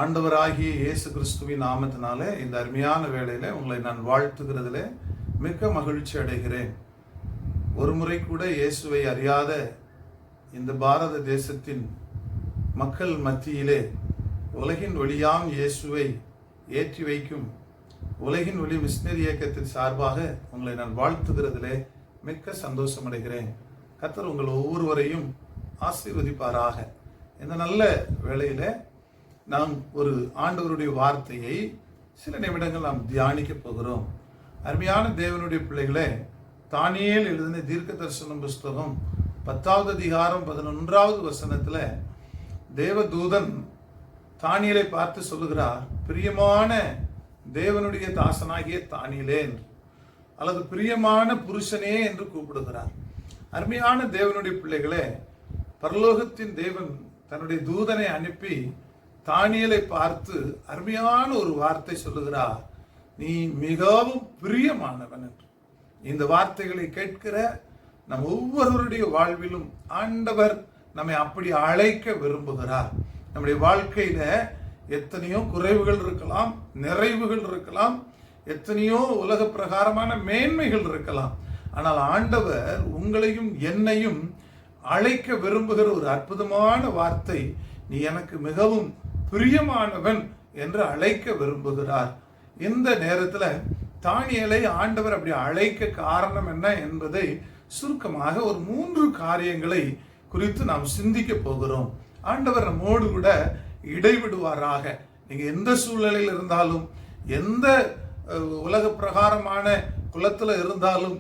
ஆண்டவராகிய இயேசு கிறிஸ்துவின் நாமத்தினாலே இந்த அருமையான வேளையில உங்களை நான் வாழ்த்துகிறதிலே மிக்க மகிழ்ச்சி அடைகிறேன். ஒரு முறை கூட இயேசுவை அறியாத இந்த பாரத தேசத்தின் மக்கள் மத்தியிலே உலகின் ஒளியாம் இயேசுவை ஏற்றி வைக்கும் உலகின் ஒளி மிஷனரி இயக்கத்தின் சார்பாக உங்களை நான் வாழ்த்துகிறதிலே மிக்க சந்தோஷம் அடைகிறேன். கர்த்தர் உங்கள் ஒவ்வொருவரையும் ஆசீர்வதிப்பாராக. இந்த நல்ல வேளையில நாம் ஒரு ஆண்டவருடைய வார்த்தையை சில நிமிடங்கள் நாம் தியானிக்க போகிறோம். அருமையான தேவனுடைய பிள்ளைகளே, தானியேல் எழுதின தீர்க்க தரிசனம் புஸ்தகம் 10வது அதிகாரம் 11வது வசனத்துல தேவதூதன் தானியேலை பார்த்து சொல்லுகிறார், பிரியமான தேவனுடைய தாசனாகிய தானியேலே என்று, அல்லது பிரியமான புருஷனே என்று கூப்பிடுகிறார். அருமையான தேவனுடைய பிள்ளைகளே, பரலோகத்தின் தேவன் தன்னுடைய தூதனை அனுப்பி தானியேலை பார்த்து அருமையான ஒரு வார்த்தை சொல்லுகிறார், நீ மிகவும் பிரியமானவன் என்று. இந்த வார்த்தைகளை கேட்கிற நம் ஒவ்வொருவருடைய வாழ்விலும் ஆண்டவர் நம்மை அப்படி அழைக்க விரும்புகிறார். நம்முடைய வாழ்க்கையில எத்தனையோ குறைவுகள் இருக்கலாம், நிறைவுகள் இருக்கலாம், எத்தனையோ உலக பிரகாரமான மேன்மைகள் இருக்கலாம். ஆனால் ஆண்டவர் உங்களையும் என்னையும் அழைக்க விரும்புகிற ஒரு அற்புதமான வார்த்தை, நீ எனக்கு மிகவும் பிரியமானவன் என்று அழைக்க விரும்புகிறார். இந்த நேரத்துல தானியேலை ஆண்டவர் அப்படி அழைக்க காரணம் என்ன என்பதை சுருக்கமாக ஒரு 3 காரியங்களை குறித்து நாம் சிந்திக்க போகிறோம். ஆண்டவர் நம்மோடு கூட இடைவிடுவாராக. நீங்க எந்த சூழ்நிலையில் இருந்தாலும், எந்த உலக பிரகாரமான குலத்துல இருந்தாலும்,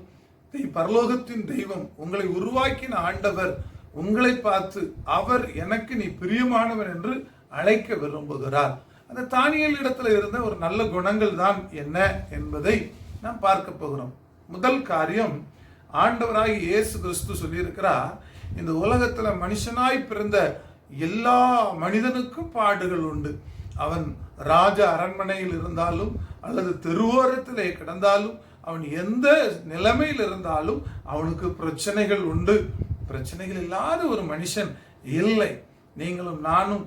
பரலோகத்தின் தெய்வம் உங்களை உருவாக்கின ஆண்டவர் உங்களை பார்த்து அவர் எனக்கு நீ பிரியமானவன் என்று அழைக்க விரும்புகிறார். அந்த தானியேல் இடத்துல இருந்த ஒரு நல்ல குணங்கள் தான் என்ன என்பதை நாம் பார்க்க போகிறோம். முதல் காரியம், ஆண்டவராகிய இயேசு கிறிஸ்து சொல்லியிருக்கிறார், இந்த உலகத்துல மனுஷனாய் பிறந்த எல்லா மனிதனுக்கும் பாடுகள் உண்டு. அவன் ராஜ அரண்மனையில் இருந்தாலும் அல்லது தெருவோரத்திலே கிடந்தாலும், அவன் எந்த நிலைமையில் இருந்தாலும் அவனுக்கு பிரச்சனைகள் உண்டு. பிரச்சனைகள் இல்லாத ஒரு மனுஷன் இல்லை. நீங்களும் நானும்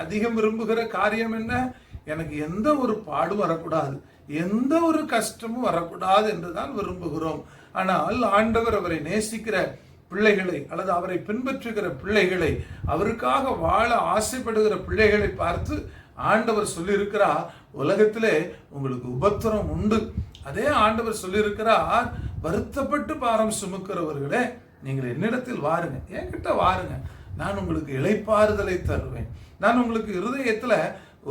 அதிகம் விரும்புகிற காரியம் என்ன? எனக்கு எந்த ஒரு பாடும் வரக்கூடாது, எந்த ஒரு கஷ்டமும் வரக்கூடாது என்றுதான் விரும்புகிறோம். ஆனால் ஆண்டவர் அவரை நேசிக்கிற பிள்ளைகளை அல்லது அவரை பின்பற்றுகிற பிள்ளைகளை, அவருக்காக வாழ ஆசைப்படுகிற பிள்ளைகளை பார்த்து ஆண்டவர் சொல்லியிருக்கிறார், உலகத்திலே உங்களுக்கு உபத்திரம் உண்டு. அதே ஆண்டவர் சொல்லியிருக்கிறார், வருத்தப்பட்டு பாரம் சுமக்கிறவர்களே நீங்கள் என்னிடத்தில் வாருங்க, என்கிட்ட வாருங்க, நான் உங்களுக்கு இளைப்பாறுதலை தருவேன், நான் உங்களுக்கு இருதயத்துல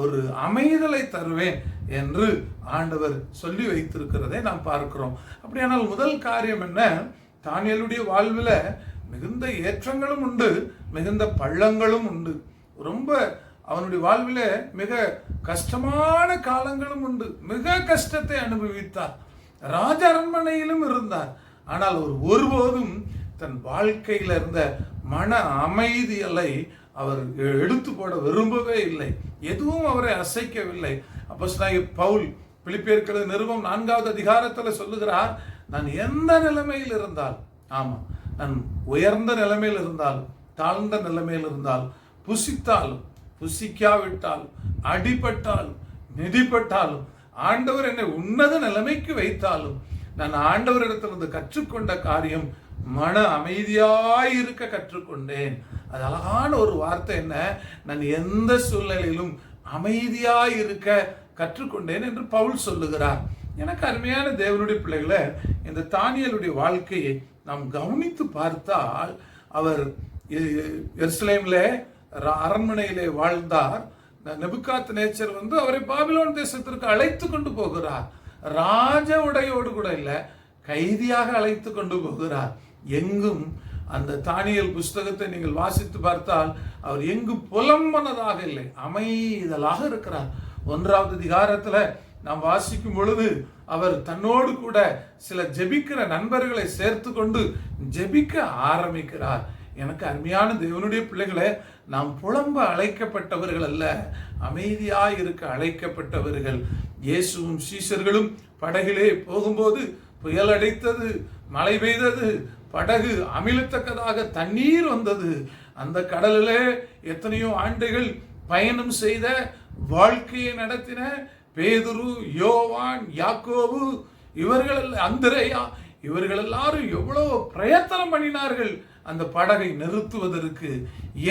ஒரு அமைதலை தருவேன் என்று ஆண்டவர் சொல்லி வைத்திருக்கிறதை நாம் பார்க்கிறோம். அப்படியானால் முதல் காரியம் என்ன? தானியேலுடைய வாழ்வில் மிகுந்த ஏற்றங்களும் உண்டு, மிகுந்த பள்ளங்களும் உண்டு. ரொம்ப அவனுடைய வாழ்வில் மிக கஷ்டமான காலங்களும் உண்டு. மிக கஷ்டத்தை அனுபவித்தார். ராஜ அரண்மனையிலும் இருந்தார். ஆனால் ஒருபோதும் தன் வாழ்க்கையில இருந்த மன அமைதியை அவர் எடுத்து போட விரும்பவே இல்லை. எதுவும் அவரை அசைக்கவில்லை. அப்போஸ்தலனாகிய பவுல் பிலிப்பியர் நிருபம் 4வது அதிகாரத்துல சொல்லுகிறார், நான் எந்த நிலைமையில் இருந்தால், ஆமா, நான் உயர்ந்த நிலைமையில் இருந்தாலும் தாழ்ந்த நிலைமையில் இருந்தாலும், புசித்தாலும் புசிக்காவிட்டாலும், அடிபட்டாலும் மிதிப்பட்டாலும், ஆண்டவர் என்னை உன்னத நிலைமைக்கு வைத்தாலும், நான் ஆண்டவரிடத்திலிருந்து கற்றுக்கொண்ட காரியம் மன அமைதியாய் இருக்க கற்றுக்கொண்டேன். அது அழகான ஒரு வார்த்தை. என்ன? நான் எந்த சூழ்நிலையிலும் அமைதியாய் இருக்க கற்றுக்கொண்டேன் என்று பவுல் சொல்லுகிறார். எனக்கு அருமையான தேவனுடைய பிள்ளைகளை, இந்த தானியேலுடைய வாழ்க்கையை நாம் கவனித்து பார்த்தால், அவர் எருசலேமிலே அரண்மனையிலே வாழ்ந்தார். நேபுகாத்நேச்சர் அவரை பாபிலோன் தேசத்திற்கு அழைத்து கொண்டு போகிறார். ராஜ உடையோடு கூட இல்ல, கைதியாக அழைத்து கொண்டு போகிறார். எங்கும் அந்த தானியேல் புஸ்தகத்தை நீங்கள் வாசித்து பார்த்தால் அவர் எங்கும் புலம்பனதாக இல்லை, அமைதலாக இருக்கிறார். 1வது அதிகாரத்துல நாம் வாசிக்கும் பொழுது அவர் தன்னோடு கூட சில ஜெபிக்கிற நண்பர்களை சேர்த்து கொண்டு ஜெபிக்க ஆரம்பிக்கிறார். எனக்கு அருமையான தேவனுடைய பிள்ளைகளே, நாம் புலம்ப அழைக்கப்பட்டவர்கள் அல்ல, அமைதியாய் இருக்க அழைக்கப்பட்டவர்கள். இயேசுவும் சீஷர்களும் படகிலே போகும்போது புயல் அடித்தது, மழை பெய்தது, படகு அமிழத்தக்கதாக தண்ணீர் வந்தது. அந்த கடலிலே எத்தனையோ ஆண்டுகள் பயணம் செய்த, வாழ்க்கையை நடத்தின பேதுரு, யோவான், யாக்கோபு, இவர்கள் அந்திரேயா, இவர்கள் எல்லாரும் எவ்வளவு பிரயத்தனம் பண்ணினார்கள் அந்த படகை நிறுத்துவதற்கு.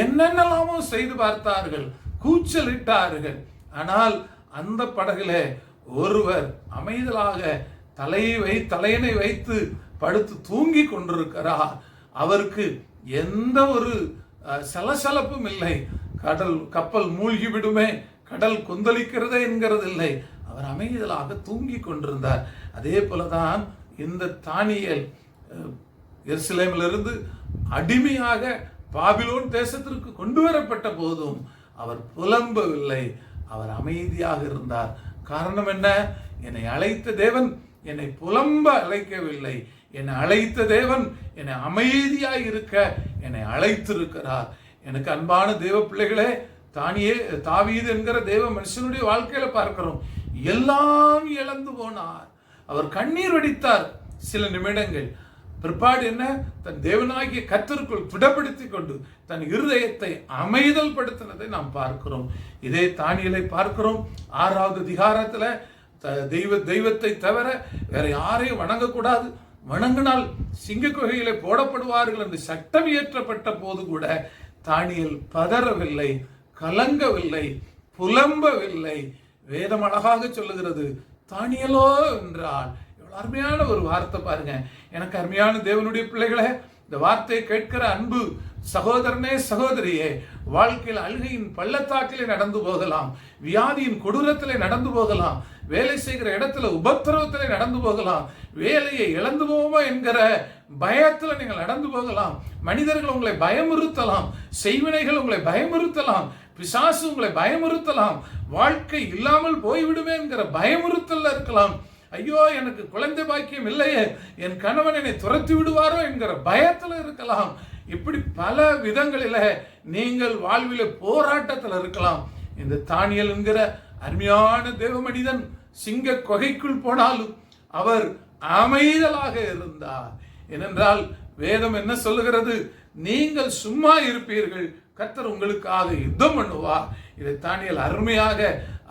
என்னென்னலாமோ செய்து பார்த்தார்கள், கூச்சலிட்டார்கள். ஆனால் அந்த படகுல ஒருவர் அமைதலாக தலையணை வைத்து படுத்து தூங்கி கொண்டிருக்கிறார். அவருக்கு எந்த ஒரு சலசலப்பும் இல்லை. கப்பல் மூழ்கி விடுமே, கடல் கொந்தளிக்கிறதே என்கிறதில்லை. அவர் அமைதலாக தூங்கி கொண்டிருந்தார். அதே போலதான் இந்த தானியேல் எருசலேமிலிருந்து அடிமையாக பாபிலோன் தேசத்திற்கு கொண்டு வரப்பட்ட போதும் அவர் புலம்பவில்லை, அவர் அமைதியாக இருந்தார். காரணம் என்ன? என்னை அழைத்த தேவன் என்னை புலம்ப அழைக்கவில்லை. என்னை அழைத்த தேவன் என்னை அமைதியாய் இருக்க என்னை அழைத்திருக்கிறார். எனக்கு அன்பான தேவ பிள்ளைகளே, தாவீது என்கிற தேவ மனுஷனுடைய வாழ்க்கையில பார்க்கிறோம். எல்லாம் இழந்து போனார். அவர் கண்ணீர் வடித்தார் சில நிமிடங்கள். பிற்பாடு என்ன? தன் தேவனாகிய கர்த்தருக்குள் திடப்படுத்திக் கொண்டு தன் இருதயத்தை அமைதல் படுத்தினதை நாம் பார்க்கிறோம். இதே தானியேலை பார்க்கிறோம். 6வது அதிகாரத்துல தெய்வத்தை தவிர வேற யாரையும் வணங்கக்கூடாது, வணங்கினால் சிங்க குகையிலே போடப்படுவார்கள் என்று சட்டம் இயற்றப்பட்ட போது கூட தானியேல் பதறவில்லை, கலங்கவில்லை, புலம்பவில்லை. வேதம் அழகாக சொல்லுகிறது, தானியேலோ என்றால். எவ்வளவு அருமையான ஒரு வார்த்தை பாருங்க. எனக்கு அருமையான தேவனுடைய பிள்ளைகளே, இந்த வார்த்தையை கேட்கிற அன்பு சகோதரனே, சகோதரியே, வாழ்க்கையில் அழுகையின் பள்ளத்தாக்கிலே நடந்து போகலாம், வியாதியின் கொடூரத்திலே நடந்து போகலாம், வேலை செய்கிற இடத்துல உபத்திரவத்திலே நடந்து போகலாம், வேலையை இழந்து போவோமோ என்கிற பயத்துல நீங்கள் நடந்து போகலாம், மனிதர்கள் உங்களை பயமுறுத்தலாம், செய்வினைகள் உங்களை பயமுறுத்தலாம், பிசாசு உங்களை பயமுறுத்தலாம், வாழ்க்கை இல்லாமல் போய்விடுமே என்கிற பயமுறுத்தல் இருக்கலாம். ஐயோ, எனக்கு குழந்தை பாக்கியம் இல்லையே, என் கணவன் என்னை துரத்தி விடுவாரோ என்கிற பயத்துல இருக்கலாம். இப்படி பல விதங்களில நீங்கள் வாழ்வில போராட்டத்தில் இருக்கலாம். இந்த தானியேல் என்கிற அருமையான தேவ மனிதன் சிங்க குகைக்குள் போனாலும் அவர் அமைதலாக இருந்தார். ஏனென்றால் வேதம் என்ன சொல்லுகிறது? நீங்கள் சும்மா இருப்பீர்கள், கர்த்தர் உங்களுக்காக யுத்தம் பண்ணுவார். இதை தானியேல் அருமையாக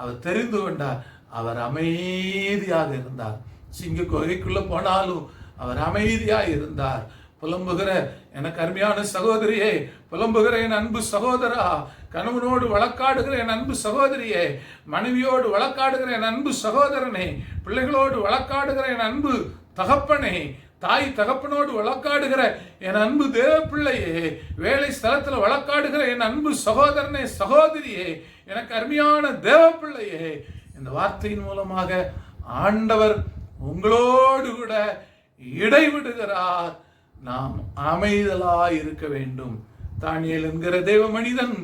அவர் தெரிந்து கொண்டார். அவர் அமைதியாக இருந்தார். சிங்க குகைக்குள்ள போனாலும் அவர் அமைதியாக இருந்தார். புலம்புகிற எனக்கு அருமையான சகோதரியே, புலம்புகிற என் அன்பு சகோதரா, கணவனோடு வழக்காடுகிற என் அன்பு சகோதரியே, மனைவியோடு வழக்காடுகிற என் அன்பு சகோதரனே, பிள்ளைகளோடு வழக்காடுகிற என் அன்பு தகப்பனே, தாய் தகப்பனோடு வழக்காடுகிற என் அன்பு தேவ பிள்ளையே, வேலை ஸ்தலத்தில் வழக்காடுகிற என் அன்பு சகோதரனே, சகோதரியே, எனக்கு அருமையான தேவ பிள்ளையே, இந்த வார்த்தையின் மூலமாக ஆண்டவர் உங்களோடு கூட இடைவிடுகிறார். நாம் அமைதலாய் இருக்க வேண்டும். தானியேல் என்கிற தேவ மனிதன்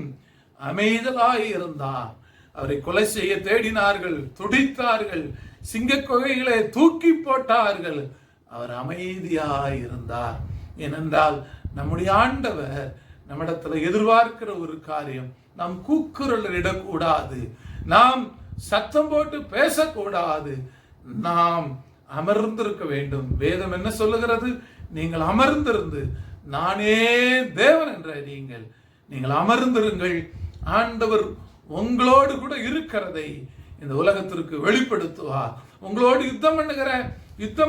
அமைதலாய் இருந்தார். அவரை கொலை செய்ய தேடினார்கள், துடித்தார்கள், சிங்க குகைகளை தூக்கி போட்டார்கள். அவர் அமைதியாய் இருந்தார். ஏனென்றால் நம்முடைய ஆண்டவர் நம்மிடத்துல எதிர்பார்க்கிற ஒரு காரியம், நாம் கூக்குரல் இடக்கூடாது, நாம் சத்தம் போட்டு பேசக்கூடாது, நாம் அமர்ந்திருக்க வேண்டும். வேதம் என்ன சொல்லுகிறது? நீங்கள் அமர்ந்திருந்து நானே தேவன் என்ற நீங்கள் அமர்ந்திருங்கள். ஆண்டவர் உங்களோடு கூட இருக்கிறதை இந்த உலகத்திற்கு வெளிப்படுத்துவார். உங்களோடு யுத்தம்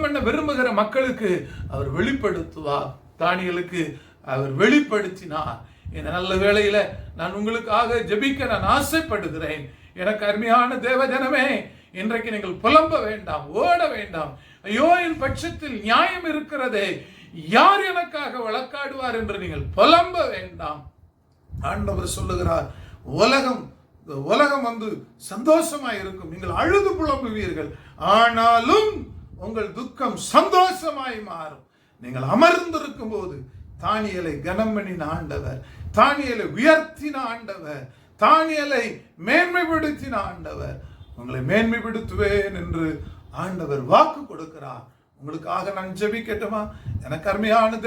பண்ண விரும்புகிற மக்களுக்கு அவர் வெளிப்படுத்துவார். தானியேலுக்கு அவர் வெளிப்படுத்தினார். இந்த நல்ல வேளையில நான் உங்களுக்காக ஜெபிக்க நான் ஆசைப்படுகிறேன். எனக்கு அருமையான தேவ ஜனமே, இன்றைக்கு நீங்கள் புலம்ப வேண்டாம், ஓட வேண்டாம். ஐயோ, என் பட்சத்தில் நியாயம் இருக்கிறதே, யார் எனக்காக வழக்காடுவார் என்று நீங்கள் புலம்ப வேண்டாம். ஆண்டவர் சொல்லுகிறார், உலகம் வந்து சந்தோஷமாய் இருக்கும், நீங்கள் அழுது புலம்புவீர்கள், ஆனாலும் உங்கள் துக்கம் சந்தோஷமாய் மாறும். நீங்கள் அமர்ந்திருக்கும் போது தானியேலை கனம் பண்ணின ஆண்டவர், தானியேலை உயர்த்தின ஆண்டவர், தானியேலை மேன்மைப்படுத்தின ஆண்டவர், உங்களை மேன்மைப்படுத்துவேன் என்று ஆண்டவர் வாக்கு கொடுக்கிறார். உங்களுக்காக நான் ஜெபிக்கட்டுமா? எனக்கு அருமையான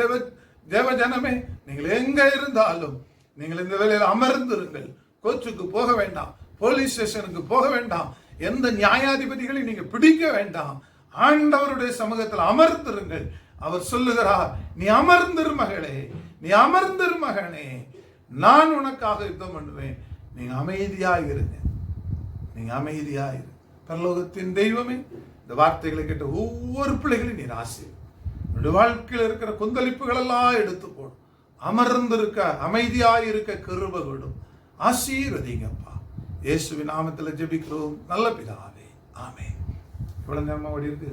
தேவ ஜனமே, நீங்கள் எங்க இருந்தாலும் நீங்கள் இந்த வேளையில் அமர்ந்திருங்கள். கோச்சுக்கு போக வேண்டாம், போலீஸ் ஸ்டேஷனுக்கு போக வேண்டாம், எந்த நியாயாதிபதிகளை நீங்க பிடிக்க வேண்டாம். ஆண்டவருடைய சமூகத்தில் அமர்ந்திருங்கள். அவர் சொல்லுகிறார், நீ அமர்ந்திரு மகளே, நீ அமர்ந்திரு மகனே, நான் உனக்காக யுத்தம் பண்ணுவேன். நீங்க அமைதியாக இருங்க. நீங்க அமைதியாக இருங்க. பரலோகத்தின் தெய்வமே, இந்த வார்த்தைகளை கேட்ட ஒவ்வொரு பிள்ளைகளையும் நீர் ஆசீர்வதிங்க. வாழ்க்கையில் இருக்கிற கொந்தளிப்புகள் எல்லாம் எடுத்து போடும். அமர்ந்திருக்க, அமைதியாக இருக்க கிருபை கொடும். ஆசீர்வதிங்கப்பா. இயேசுவின் நாமத்தில் ஜெபிக்கிறோம் நல்ல பிதாவே, ஆமென். இவ்வளவு நேரமா ஓடி இருக்கு.